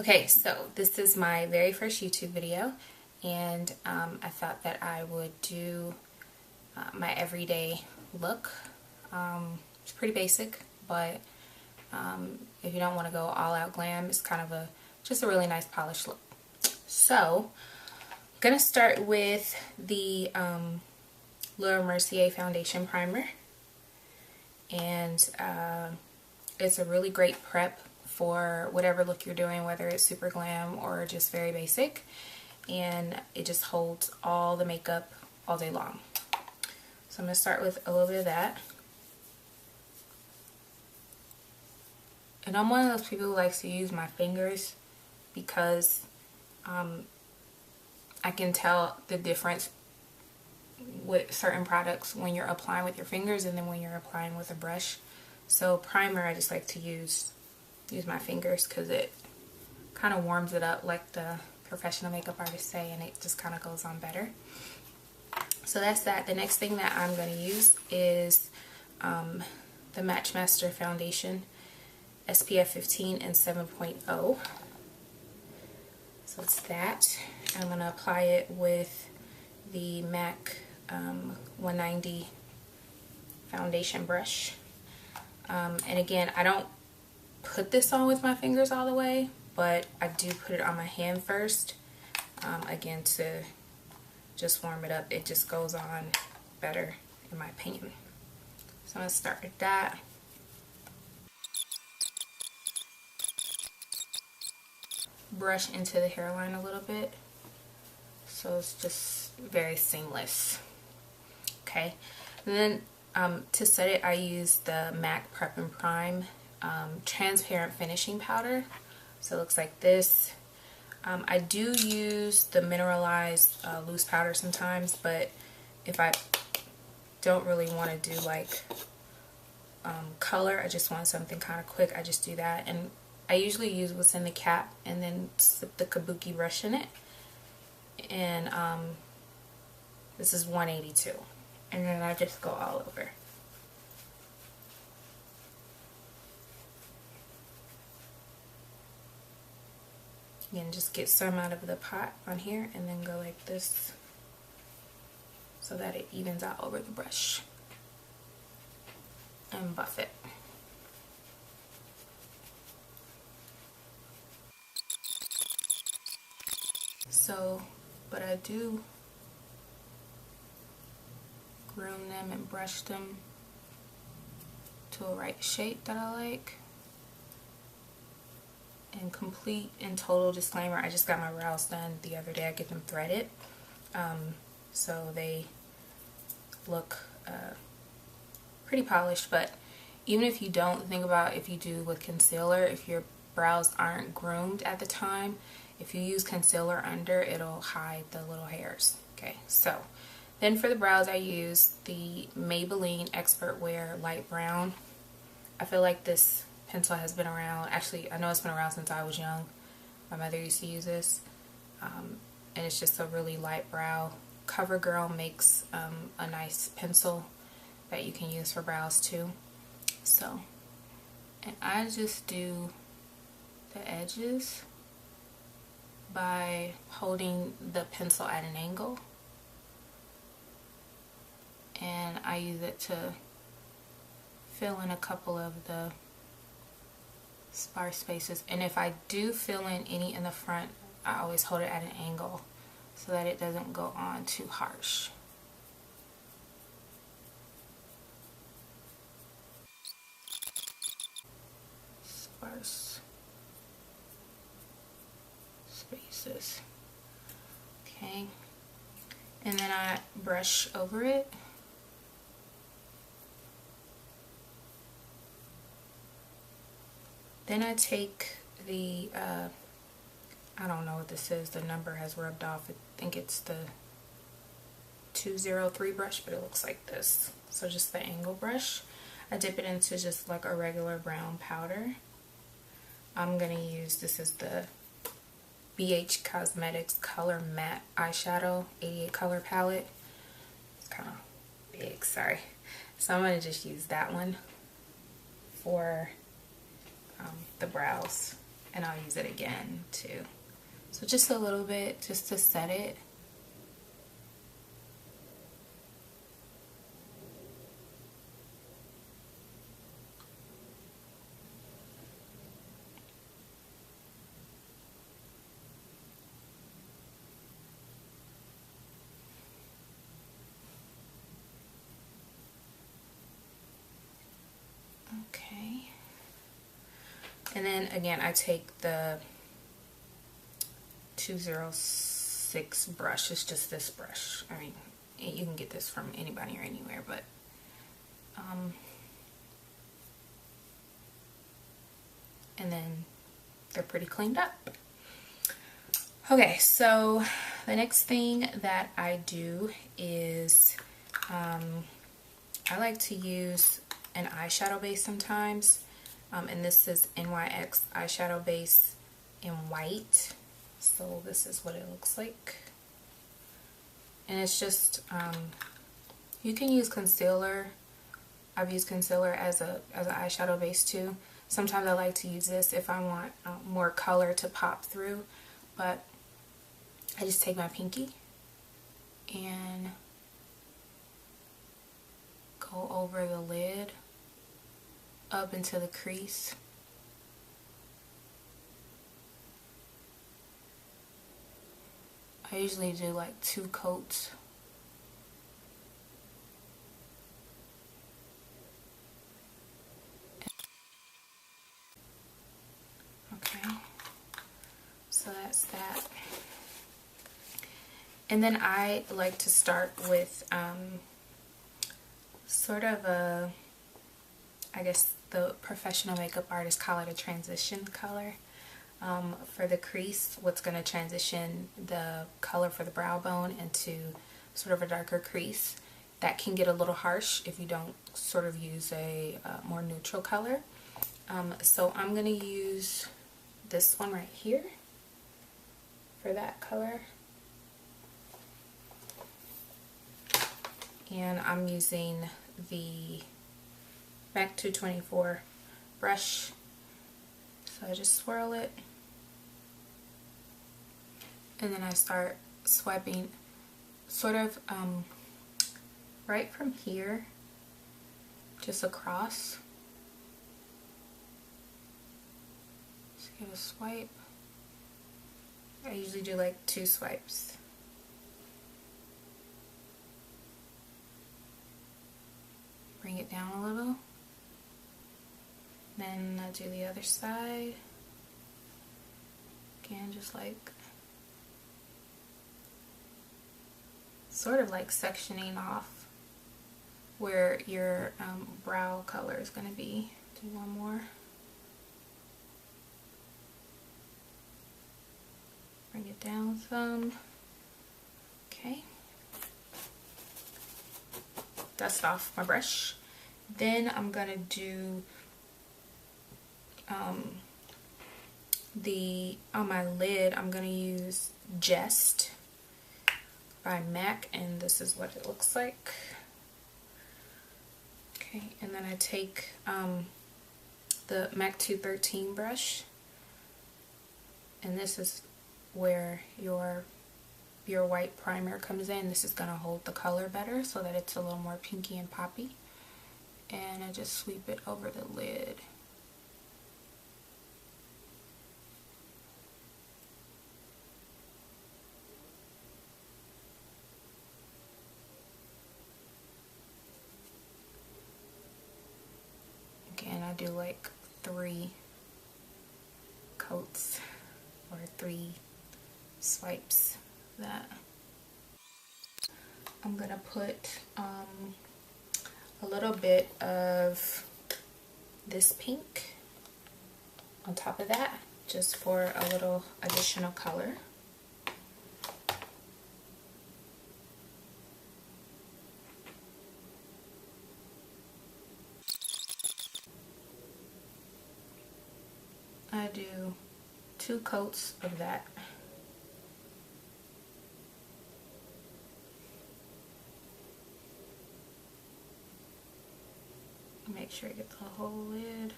Okay, so this is my very first YouTube video, and I thought that I would do my everyday look. It's pretty basic, but if you don't want to go all out glam, it's kind of just a really nice polished look. So I'm gonna start with the Laura Mercier foundation primer, and it's a really great prep for whatever look you're doing, whether it's super glam or just very basic, and it just holds all the makeup all day long. So I'm going to start with a little bit of that. And I'm one of those people who likes to use my fingers because I can tell the difference with certain products when you're applying with your fingers and then when you're applying with a brush. So primer, I just like to use my fingers because it kind of warms it up, like the professional makeup artists say, and it just kind of goes on better. So that's that. The next thing that I'm going to use is the Match Master foundation, SPF 15 and 7.0. So it's that. I'm going to apply it with the MAC 190 foundation brush. And again, I don't put this on with my fingers all the way, but I do put it on my hand first, again, to just warm it up. It just goes on better in my opinion. So I'm going to start with that. Brush into the hairline a little bit so it's just very seamless. Okay, and then to set it, I use the MAC Prep and Prime transparent finishing powder. So it looks like this. I do use the mineralized loose powder sometimes, but if I don't really want to do like color, I just want something kind of quick, I just do that. And I usually use what's in the cap and then slip the kabuki brush in it. And this is 182, and then I just go all over. Again, just get some out of the pot on here and then go like this so that it evens out over the brush. And buff it. So, but I do groom them and brush them to a right shape that I like. And complete and total disclaimer, I just got my brows done the other day. I get them threaded, so they look pretty polished. But even if you don't, think about if you do with concealer, if your brows aren't groomed at the time, if you use concealer under, it'll hide the little hairs. Okay, so then for the brows, I use the Maybelline Expert Wear Light Brown. I feel like this pencil has been around. Actually, I know it's been around since I was young. My mother used to use this, and it's just a really light brow. CoverGirl makes a nice pencil that you can use for brows too. So, and I just do the edges by holding the pencil at an angle, and I use it to fill in a couple of the sparse spaces. And if I do fill in any in the front, I always hold it at an angle so that it doesn't go on too harsh. Sparse spaces. Okay, and then I brush over it. Then I take the, I don't know what this is, the number has rubbed off. I think it's the 203 brush, but it looks like this. So just the angle brush. I dip it into just like a regular brown powder. I'm going to use, this is the BH Cosmetics Color Matte Eyeshadow 88 color palette. It's kind of big, sorry. So I'm going to just use that one for the brows. and I'll use it again too. So just a little bit, just to set it. Okay. And then again, I take the 206 brush. It's just this brush. I mean, you can get this from anybody or anywhere, but and then they're pretty cleaned up. Okay, so the next thing that I do is I like to use an eyeshadow base sometimes, and this is NYX eyeshadow base in white. So this is what it looks like, and it's just you can use concealer. I've used concealer as an eyeshadow base too. Sometimes I like to use this if I want more color to pop through, but I just take my pinky and go over the lid up into the crease. I usually do like 2 coats. Okay, so that's that. And then I like to start with sort of a, I guess the professional makeup artists call it a transition color. For the crease, what's going to transition the color for the brow bone into sort of a darker crease. That can get a little harsh if you don't sort of use a more neutral color. So I'm going to use this one right here for that color. And I'm using the MAC 224 brush. So I just swirl it. And then I start swiping sort of right from here, just across. Just get a swipe. I usually do like 2 swipes. Bring it down a little. Then I do the other side. Again, just like sort of like sectioning off where your brow color is going to be. Do one more. Bring it down some. Okay. Dust off my brush. Then I'm going to do on my lid, I'm going to use Jest by MAC, and this is what it looks like. Okay, and then I take the MAC 213 brush, and this is where your white primer comes in. This is going to hold the color better so that it's a little more pinky and poppy. And I just sweep it over the lid. Again, I do like 3 coats or 3 swipes of that. I'm gonna put a little bit of this pink on top of that, just for a little additional color. I do 2 coats of that. Make sure I get the whole lid.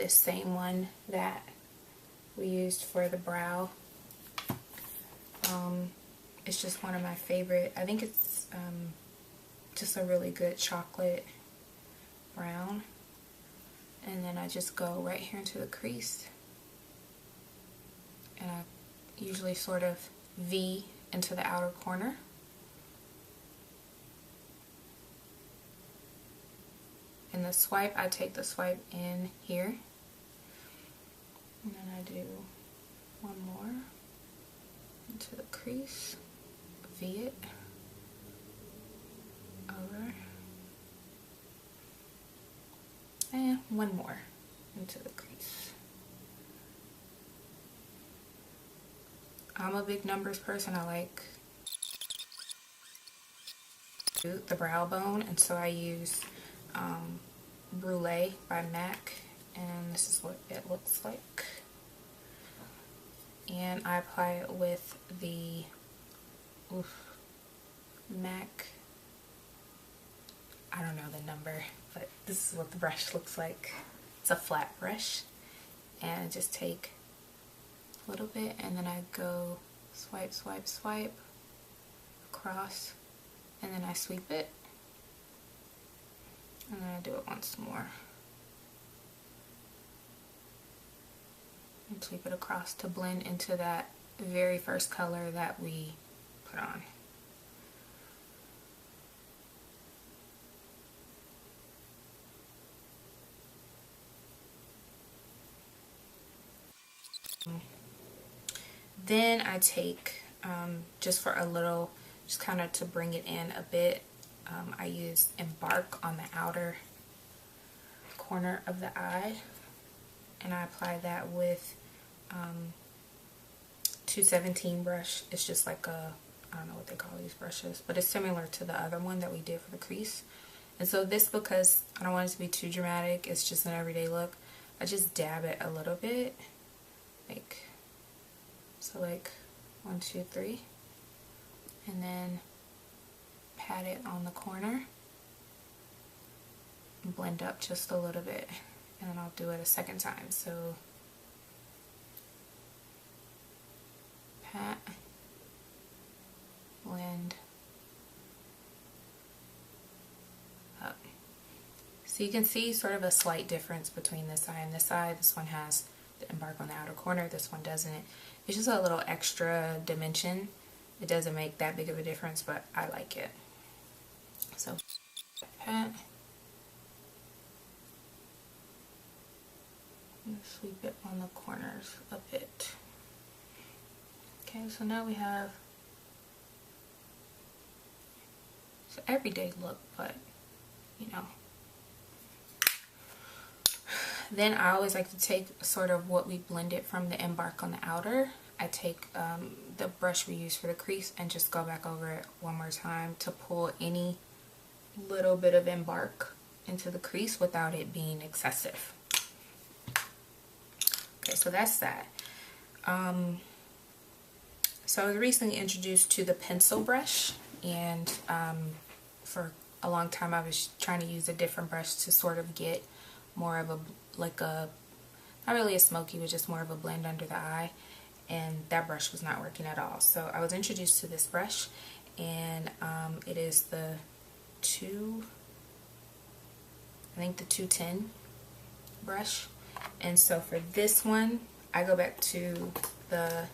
this same one that we used for the brow. It's just one of my favorite. I think it's just a really good chocolate brown. And then I just go right here into the crease. And I usually sort of V into the outer corner. And the swipe, I take the swipe in here. And then I do one more into the crease, V it over, and one more into the crease. I'm a big numbers person. I like the brow bone, and so I use Brulee by MAC, and this is what it looks like. And I apply it with the MAC, I don't know the number, but this is what the brush looks like. It's a flat brush, and I just take a little bit and then I go swipe, swipe, swipe across, and then I sweep it, and then I do it once more and sweep it across to blend into that very first color that we put on. Then I take, just for a little, just kind of to bring it in a bit, I use Embark on the outer corner of the eye, and I apply that with 217 brush. It's just like a, I don't know what they call these brushes, but it's similar to the other one that we did for the crease. And so this, because I don't want it to be too dramatic, it's just an everyday look, I just dab it a little bit, like, so like 1, 2, 3, and then pat it on the corner and blend up just a little bit, and then I'll do it a second time. So pat, blend up. So you can see sort of a slight difference between this eye and this eye. This one has the Embark on the outer corner, this one doesn't. It's just a little extra dimension. It doesn't make that big of a difference, but I like it. So pat, and sweep it on the corners a bit. Okay, so now we have it's an everyday look, but you know. Then I always like to take sort of what we blended from the Embark on the outer. I take the brush we used for the crease and just go back over it one more time to pull any little bit of Embark into the crease without it being excessive. Okay, so that's that. So I was recently introduced to the pencil brush, and for a long time I was trying to use a different brush to sort of get more of a, like a, not really a smoky, but just more of a blend under the eye, and that brush was not working at all. So I was introduced to this brush, and it is the I think the 210 brush. And so for this one, I go back to the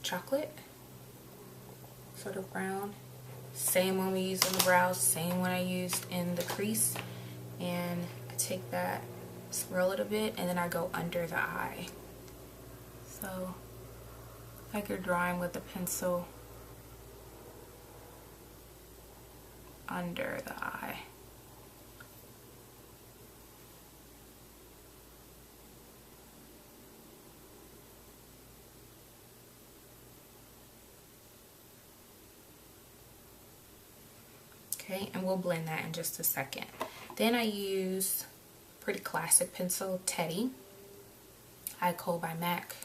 chocolate, sort of brown, same one we used on the brows, same one I used in the crease, and I take that, swirl it a bit, and then I go under the eye. So like you're drawing with a pencil under the eye. Okay, and we'll blend that in just a second. Then I use pretty classic pencil, Teddy Eye Kohl by MAC.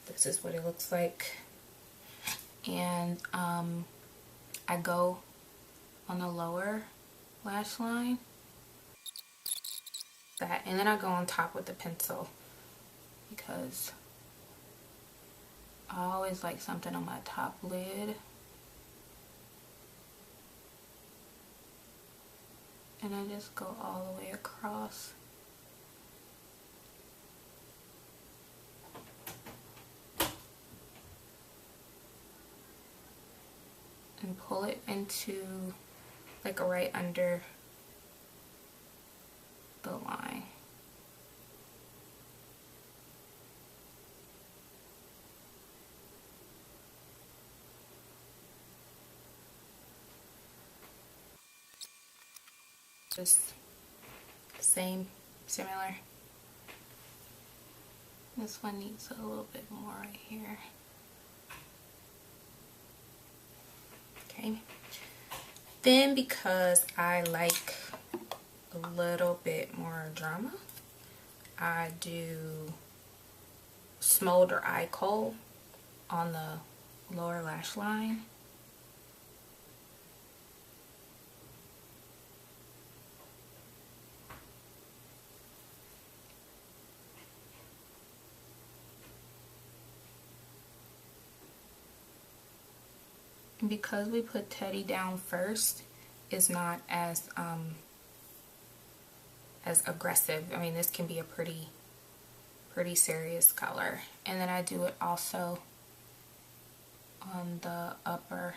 This is what it looks like. And I go on the lower lash line that. And then I go on top with the pencil because I always like something on my top lid. And I just go all the way across. And pull it into like right under the line. Just similar. This one needs a little bit more right here. Okay. Then because I like a little bit more drama, I do Smolder Eye Kohl on the lower lash line. Because we put Teddy down first, it's not as aggressive. I mean, this can be a pretty serious color. And then I do it also on the upper.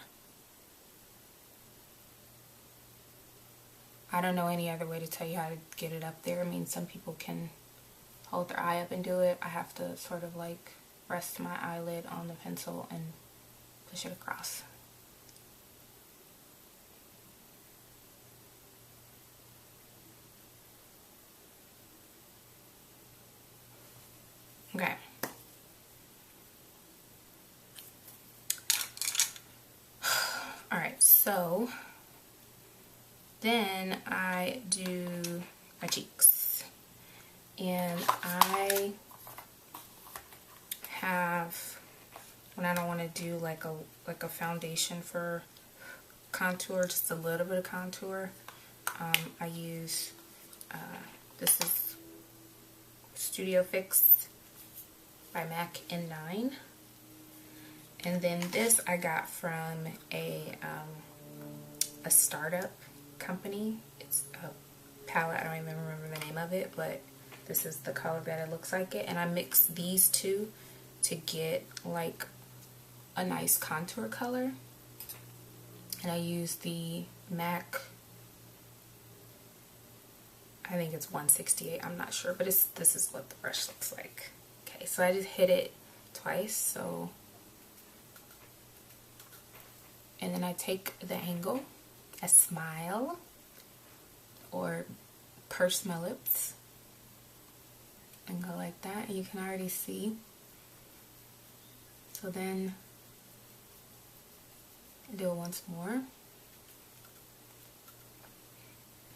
I don't know any other way to tell you how to get it up there. I mean, some people can hold their eye up and do it. I have to sort of like rest my eyelid on the pencil and push it across. Okay. Alright, so then I do my cheeks. And I have, when I don't want to do like a foundation for contour, just a little bit of contour, I use, this is Studio Fix by MAC N9. And then this I got from a startup company. It's a palette, I don't even remember the name of it, but this is the color that it looks like it. And I mix these two to get like a nice contour color. And I use the MAC, I think it's 168, I'm not sure, but this is what the brush looks like. Okay, so I just hit it twice, so, and then I take the angle, I smile, or purse my lips, and go like that, and you can already see. So then, do it once more.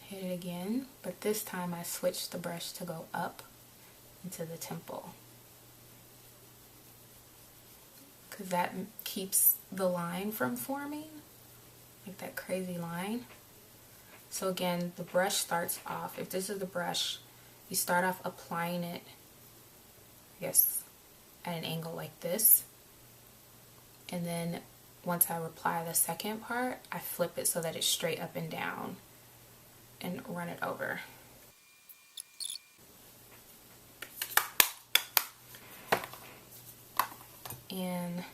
Hit it again, but this time I switched the brush to go up into the temple, because that keeps the line from forming, like that crazy line. So again, the brush starts off, if this is the brush, you start off applying it, I guess, at an angle like this, and then once I apply the second part, I flip it so that it's straight up and down and run it over. And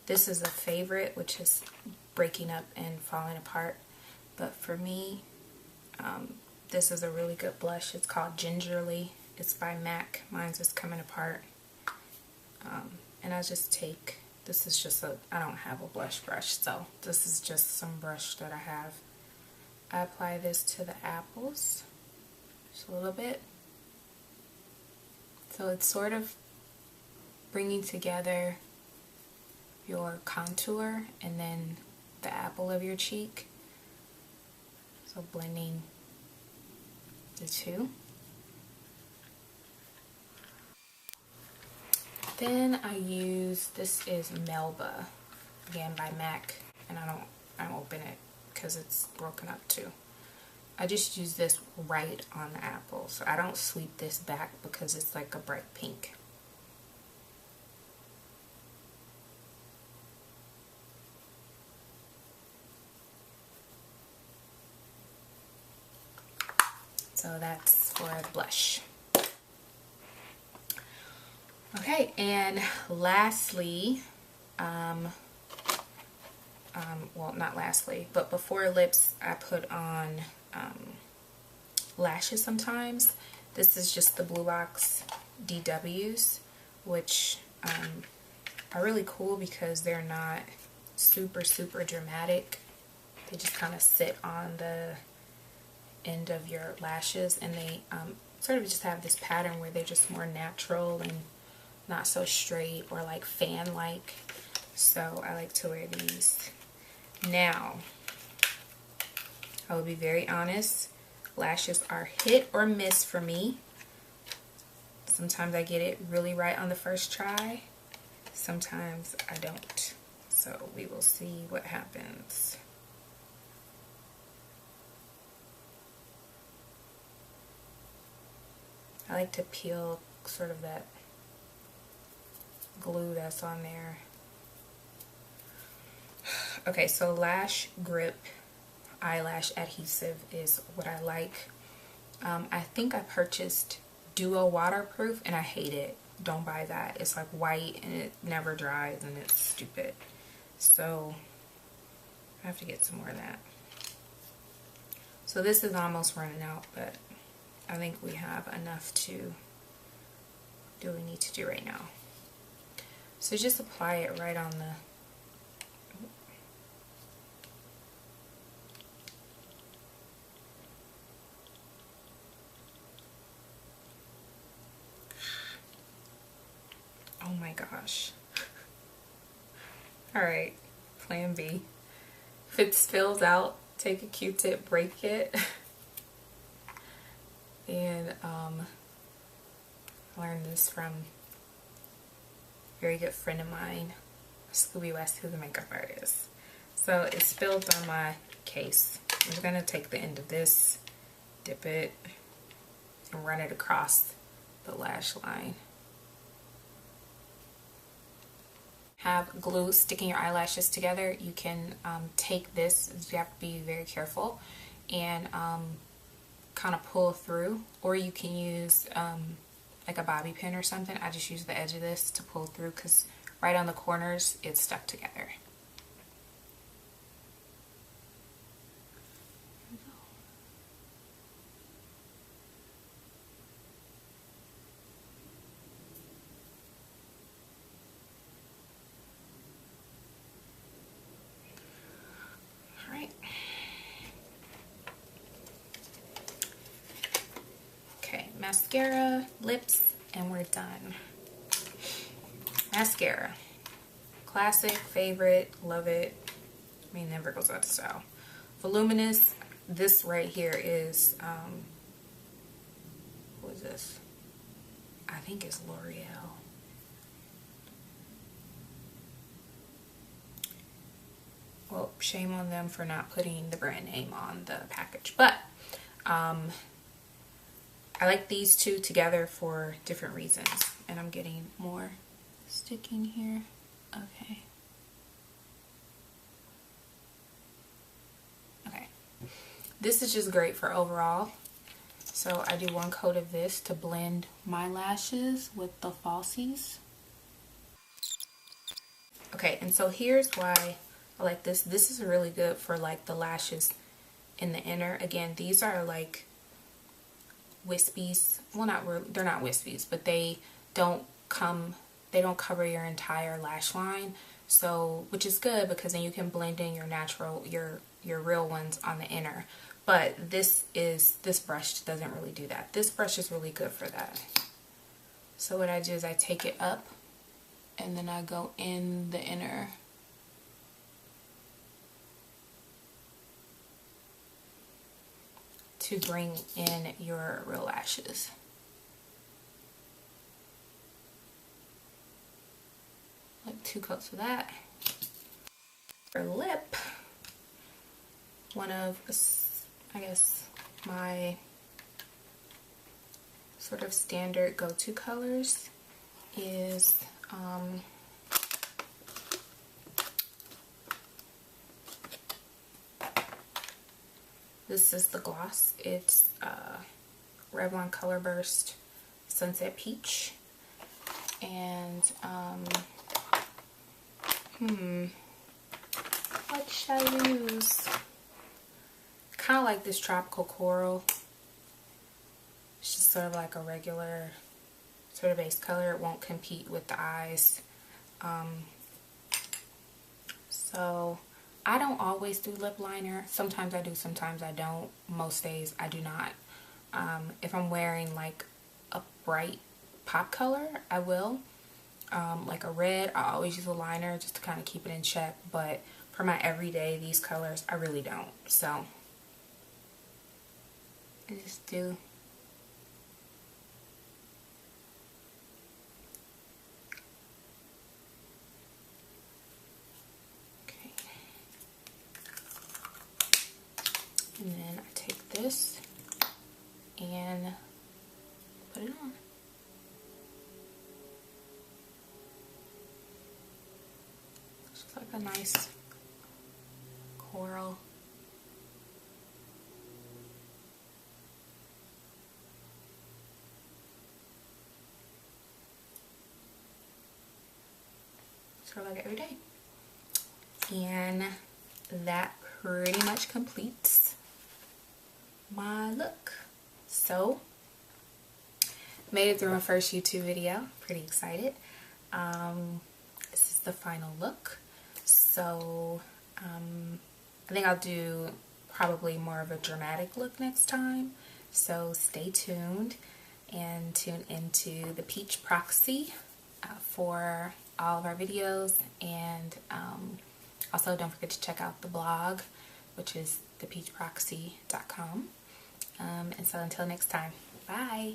this is a favorite, which is breaking up and falling apart, but for me, this is a really good blush. It's called Gingerly. It's by MAC. Mine's just coming apart. And I just take, this is just I don't have a blush brush, so this is just some brush that I have. I apply this to the apples, just a little bit. So it's sort of bringing together your contour and then the apple of your cheek. So blending the two. Then I use, this is Melba, again by MAC, and I don't open it because it's broken up too. I just use this right on the apple. So I don't sweep this back because it's like a bright pink. So that's for the blush. Okay, and lastly, well, not lastly, but before lips, I put on lashes sometimes. This is just the Blue Box DWs, which are really cool because they're not super dramatic. They just kind of sit on the end of your lashes, and they sort of just have this pattern where they're just more natural and not so straight or like fan-like. So I like to wear these. Now, I will be very honest, lashes are hit or miss for me. Sometimes I get it really right on the first try. Sometimes I don't. So we will see what happens. I like to peel sort of that glue that's on there. Okay, so Lash Grip eyelash adhesive is what I like. I think I purchased Duo Waterproof and I hate it. Don't buy that. It's like white and it never dries and it's stupid. So I have to get some more of that. So this is almost running out, but I think we have enough to do what we need to do right now. So just apply it right on the oh my gosh. Alright, plan B. If it spills out, take a Q-tip, break it. And I learned this from a very good friend of mine, Scooby West, who's a makeup artist. So it spilled on my case. I'm just going to take the end of this, dip it, and run it across the lash line. Have glue sticking your eyelashes together. You can take this, you have to be very careful, and kind of pull through, or you can use like a bobby pin or something. I just use the edge of this to pull through because right on the corners it's stuck together. Alright. Okay, mascara, lips, and we're done. Mascara. Classic, favorite, love it. I mean, never goes out of style. Voluminous. This right here is, what is this? I think it's L'Oreal. Well, shame on them for not putting the brand name on the package. But, I like these two together for different reasons. And I'm getting more sticking here. Okay. Okay. This is just great for overall. So I do one coat of this to blend my lashes with the falsies. Okay, and so here's why I like this. This is really good for like the lashes in the inner. Again, these are like wispies. Well, they're not wispies, but they don't cover your entire lash line. So, which is good because then you can blend in your natural, your real ones on the inner. But this brush doesn't really do that. This brush is really good for that. So what I do is I take it up and then I go in the inner. To bring in your real lashes. Like 2 coats of that. For lip, one of, I guess, my sort of standard go-to colors is this is the gloss. It's Revlon Color Burst Sunset Peach. And what shall I use? Kind of like this tropical coral. It's just sort of like a regular sort of base color. It won't compete with the eyes. So I don't always do lip liner. Sometimes I do, sometimes I don't. Most days I do not. If I'm wearing like a bright pop color, I will. Like a red, I always use a liner just to kind of keep it in check. But for my everyday, these colors, I really don't. So I just do. Okay. And then I take this and put it on. It's like a nice coral. Sort of like every day. And that pretty much completes my look. So, made it through my first YouTube video. Pretty excited. This is the final look. So, I think I'll do probably more of a dramatic look next time. So stay tuned and tune into the Peach Proxy for all of our videos. And also don't forget to check out the blog, which is thepeachproxy.com. And so until next time, bye!